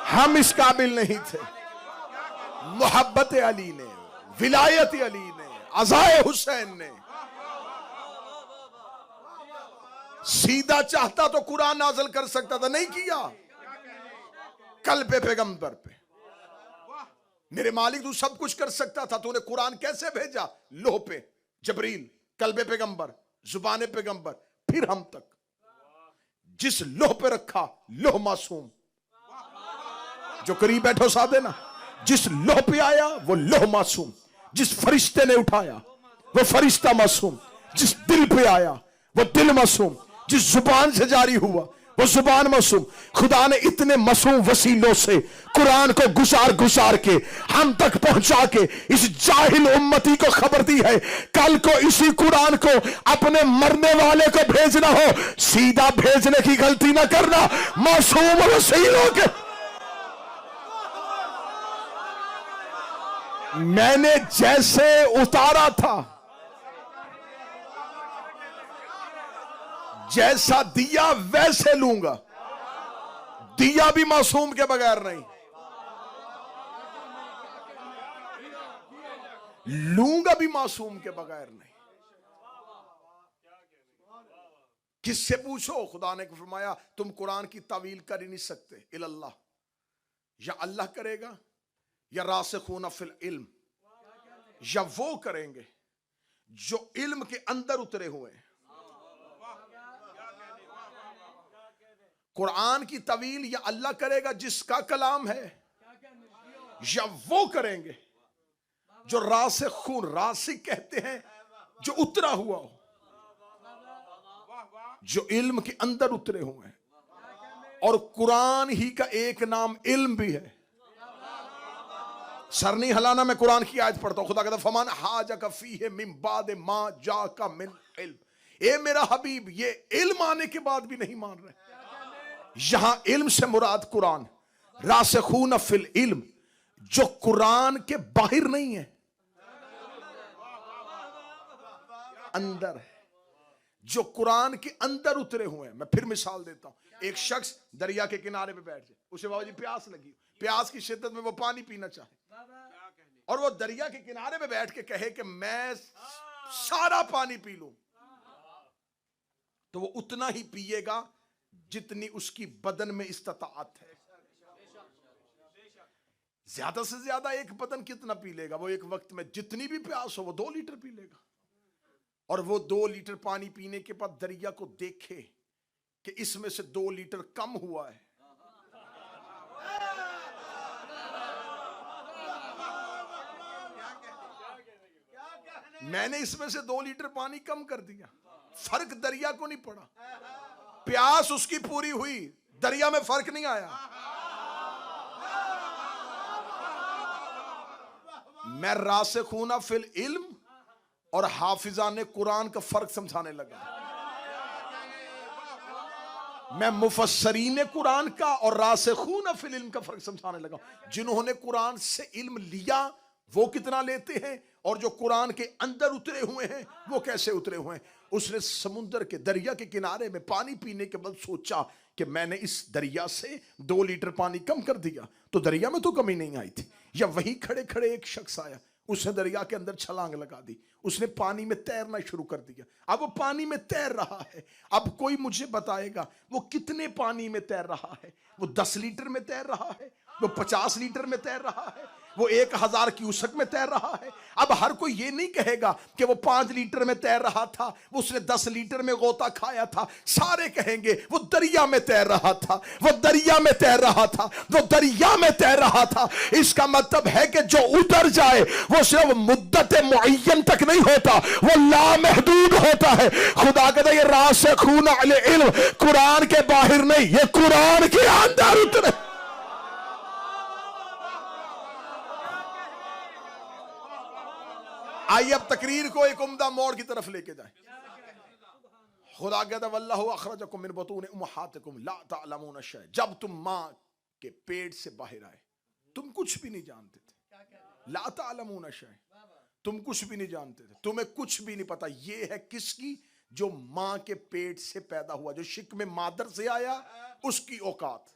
ہم اس قابل نہیں تھے. محبت علی نے، ولایت علی نے، عزائے حسین نے. سیدھا چاہتا تو قرآن نازل کر سکتا تھا، نہیں کیا. قلب پیغمبر پہ. میرے مالک تو سب کچھ کر سکتا تھا، تو نے قرآن کیسے بھیجا؟ لوح پہ جبریل، قلب پیغمبر، زبان پیغمبر، پھر ہم تک. جس لوح پہ رکھا، لوح معصوم. جو قریب بیٹھو صاحب ہے نا، جس لوح پہ آیا وہ لوح معصوم. جس فرشتے نے اٹھایا وہ فرشتہ معصوم. جس دل پہ آیا وہ دل معصوم. جس زبان سے جاری ہوا وہ زبان معصوم. خدا نے اتنے معصوم وسیلوں سے قرآن کو گشار گشار کے ہم تک پہنچا کے اس جاہل امتی کو خبر دی ہے. کل کو اسی قرآن کو اپنے مرنے والے کو بھیجنا ہو، سیدھا بھیجنے کی غلطی نہ کرنا. معصوم وسیلوں کے میں نے جیسے اتارا تھا، جیسا دیا ویسے لوں گا. دیا بھی معصوم کے بغیر نہیں، لوں گا بھی معصوم کے بغیر نہیں. کس سے پوچھو؟ خدا نے فرمایا تم قرآن کی تعویل کر ہی نہیں سکتے. اللہ، یا اللہ کرے گا یا راسخون فی العلم، یا وہ کریں گے جو علم کے اندر اترے ہوئے ہیں. قرآن کی تعویل یا اللہ کرے گا جس کا کلام ہے، یا وہ کریں گے جو راسخون، راسخ کہتے ہیں جو اترا ہوا ہو، جو علم کے اندر اترے ہوئے ہیں. اور قرآن ہی کا ایک نام علم بھی ہے. سر نہیں ہلانا، میں قرآن کی آیت پڑھتا ہوں. خدا کہتا فمن حاجک فیہ من بعد ما جاک من علم. اے میرا حبیب، یہ علم آنے کے بعد بھی نہیں مان رہے. یہاں علم سے مراد قرآن. راسخون فی العلم، جو قرآن کے باہر نہیں ہے، اندر ہے. جو قرآن کے اندر اترے ہوئے ہیں. میں پھر مثال دیتا ہوں. ایک شخص دریا کے کنارے پہ بیٹھ جائے، اسے بابا جی پیاس لگی، پیاس کی شدت میں وہ پانی پینا چاہے، اور وہ دریا کے کنارے پہ بیٹھ کے کہے کہ میں سارا پانی پی لوں، تو وہ اتنا ہی پیے گا جتنی اس کی بدن میں استطاعت ہے. زیادہ سے زیادہ ایک بدن کتنا پی لے گا؟ وہ ایک وقت میں جتنی بھی پیاس ہو وہ 2 لیٹر پی لے گا. اور وہ 2 لیٹر پانی پینے کے بعد دریا کو دیکھے کہ اس میں سے 2 لیٹر کم ہوا ہے. میں نے اس میں سے 2 لیٹر پانی کم کر دیا، فرق دریا کو نہیں پڑا. پیاس اس کی پوری ہوئی، دریا میں فرق نہیں آیا. میں راسخون فی العلم اور حافظان قرآن کا فرق سمجھانے لگا. میں مفسرین قرآن کا اور راسخون فی العلم کا فرق سمجھانے لگا. جنہوں نے قرآن سے علم لیا وہ کتنا لیتے ہیں، اور جو قرآن کے اندر اترے ہوئے ہیں وہ کیسے اترے ہوئے ہیں. اس نے سمندر کے دریا کے کنارے میں پانی پینے کے بعد سوچا کہ میں نے اس دریا سے 2 لیٹر پانی کم کر دیا، تو دریا میں تو کمی نہیں آئی تھی. یا وہیں کھڑے کھڑے ایک شخص آیا، اس نے دریا کے اندر چھلانگ لگا دی، اس نے پانی میں تیرنا شروع کر دیا. اب وہ پانی میں تیر رہا ہے. اب کوئی مجھے بتائے گا وہ کتنے پانی میں تیر رہا ہے؟ وہ 10 لیٹر میں تیر رہا ہے، وہ 50 لیٹر میں تیر رہا ہے، وہ 1000 کیوسک میں تیر رہا ہے. اب ہر کوئی یہ نہیں کہے گا کہ وہ 5 لیٹر میں تیر رہا تھا، اس نے 10 لیٹر میں غوطہ کھایا تھا. سارے کہیں گے وہ دریا میں تیر رہا تھا، وہ دریا میں تیر رہا تھا، وہ دریا میں تیر رہا تھا. اس کا مطلب ہے کہ جو اتر جائے وہ صرف مدت معین تک نہیں ہوتا، وہ لامحدود ہوتا ہے. خدا کہتا ہے یہ راسخون علی علم، قرآن کے باہر نہیں، یہ قرآن کے اندر اترے. آئیے اب تقریر کو ایک عمدہ موڑ کی طرف لے کے جائیں. خدا کہتا ہے واللہ اخرجکم من بطون امہاتکم لا تعلمون شیئا. جب تم ماں کے پیٹ سے باہر آئے تم کچھ بھی نہیں جانتے تھے. لا تعلمون شیئا، تم کچھ بھی نہیں جانتے تھے، تمہیں کچھ بھی نہیں پتا. یہ ہے کس کی؟ جو ماں کے پیٹ سے پیدا ہوا، جو شکم مادر سے آیا، اس کی اوقات.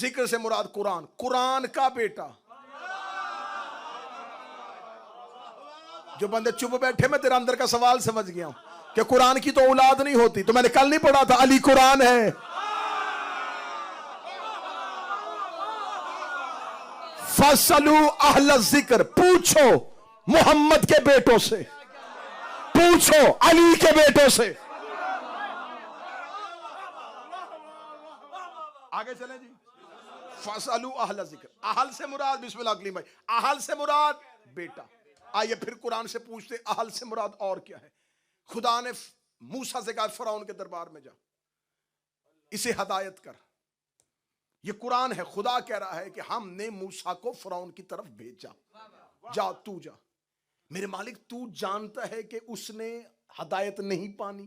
ذکر سے مراد قرآن، قرآن کا بیٹا. جو بندے چپ بیٹھے، میں تیرا اندر کا سوال سمجھ گیا ہوں کہ قرآن کی تو اولاد نہیں ہوتی. تو میں نے کل نہیں پڑھا تھا علی قرآن ہے. فَاسْأَلُوا أَهْلَ الذِّكْرِ، پوچھو محمد کے بیٹوں سے، پوچھو علی کے بیٹوں سے. آگے چلیں جی. فَاسْأَلُوا أَهْلَ الذِّكْرِ، اہل سے مراد، بسم اللہ اکلیم بھائی، اہل سے مراد بیٹا. آئیے پھر قرآن سے پوچھتے اہل سے مراد اور کیا ہے. خدا نے موسیٰ سے کہا فرعون کے دربار میں جا، اسے ہدایت کر. یہ قرآن ہے. خدا کہہ رہا ہے کہ ہم نے موسیٰ کو فرعون کی طرف بھیجا. جا تو جا. میرے مالک تو جانتا ہے کہ اس نے ہدایت نہیں پانی،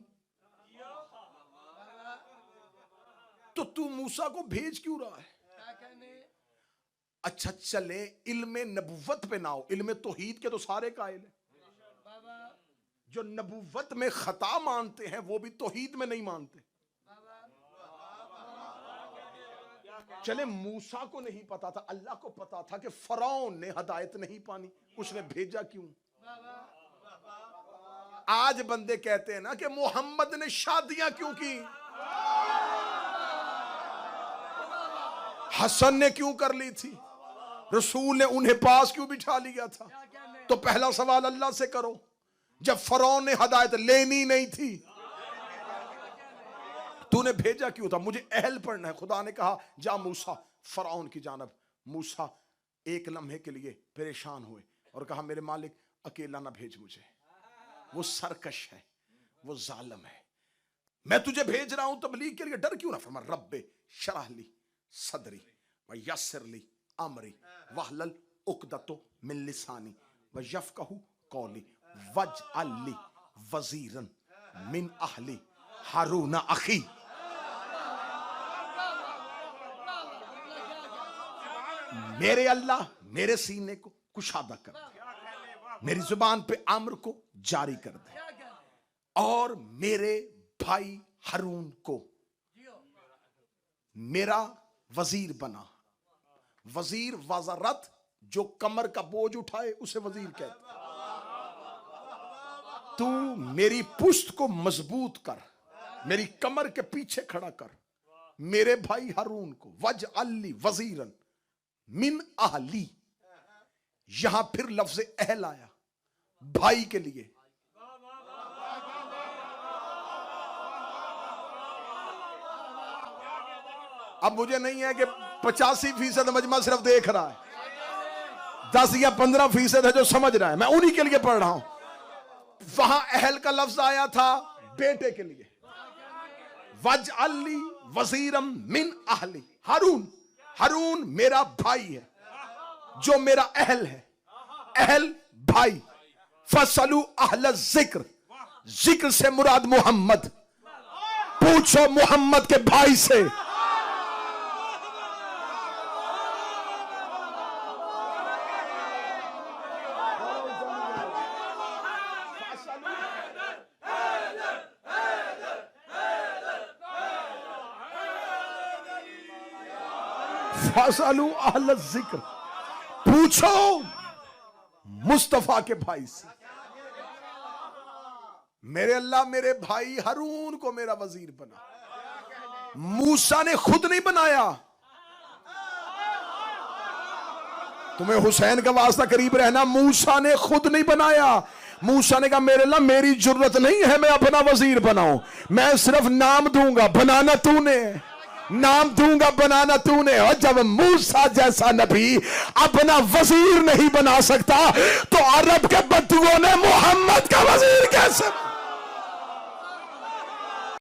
تو موسیٰ کو بھیج کیوں رہا ہے؟ اچھا چلے علم نبوت پہ نہ ہو، علم توحید کے تو سارے قائل ہیں. جو نبوت میں خطا مانتے ہیں وہ بھی توحید میں نہیں مانتے. چلے موسیٰ کو نہیں پتا تھا، اللہ کو پتا تھا کہ فرعون نے ہدایت نہیں پانی، اس نے بھیجا کیوں؟ آج بندے کہتے ہیں نا کہ محمد نے شادیاں کیوں کی، حسن نے کیوں کر لی تھی، رسول نے انہیں پاس کیوں بٹھا لیا تھا. تو پہلا سوال اللہ سے کرو، جب فرعون نے ہدایت لینی نہیں تھی تو نے بھیجا کیوں تھا؟ مجھے اہل پڑھنا ہے. خدا نے کہا جا موسیٰ فرعون کی جانب. موسیٰ ایک لمحے کے لیے پریشان ہوئے اور کہا میرے مالک اکیلا نہ بھیج مجھے، وہ سرکش ہے، وہ ظالم ہے، میں تجھے بھیج رہا ہوں تبلیغ کے لیے. ڈر کیوں نہ؟ فرما رب شرح لی صدری ویسر لی امری واحلل عقدۃ من لسانی ویفقہوا قولی واجعل لی وزیرا من اہلی ہارون اخی. میرے اللہ میرے سینے کو کشادہ کر دے، میری زبان پہ امر کو جاری کر دے، اور میرے بھائی ہارون کو میرا وزیر بنا. وزیر وزارت، جو کمر کا بوجھ اٹھائے اسے وزیر کہتے. تو میری پشت کو مضبوط کر، میری کمر کے پیچھے کھڑا کر میرے بھائی ہارون کو. وجعل لی وزیرا من اہلی، یہاں پھر لفظ اہل آیا بھائی کے لیے. اب مجھے نہیں ہے کہ 85% مجمع صرف دیکھ رہا ہے، 10 یا 15% ہے جو سمجھ رہا ہے، میں انہی کے لیے پڑھ رہا ہوں. وہاں اہل کا لفظ آیا تھا بیٹے کے لیے. وجعل لی وزیرا من اہلی، ہارون. ہارون میرا بھائی ہے جو میرا اہل ہے. اہل بھائی. فَاسْأَلُوا أَهْلَ الذِّكْرِ، ذکر سے مراد محمد. پوچھو محمد کے بھائی سے. فَاسْأَلُوا أَهْلَ الذِّكْرِ، پوچھو مصطفیٰ کے بھائی سے. میرے اللہ میرے بھائی ہارون کو میرا وزیر بنا. موسیٰ نے خود نہیں بنایا. تمہیں حسین کا واسطہ قریب رہنا. موسیٰ نے خود نہیں بنایا. موسیٰ نے کہا میرے اللہ میری جرت نہیں ہے میں اپنا وزیر بناؤں، میں صرف نام دوں گا، بنانا تو نے، نام دوں گا، بنانا تو نے. اور جب موسیٰ جیسا نبی اپنا وزیر نہیں بنا سکتا تو عرب کے بدوؤں نے محمد کا وزیر کیسے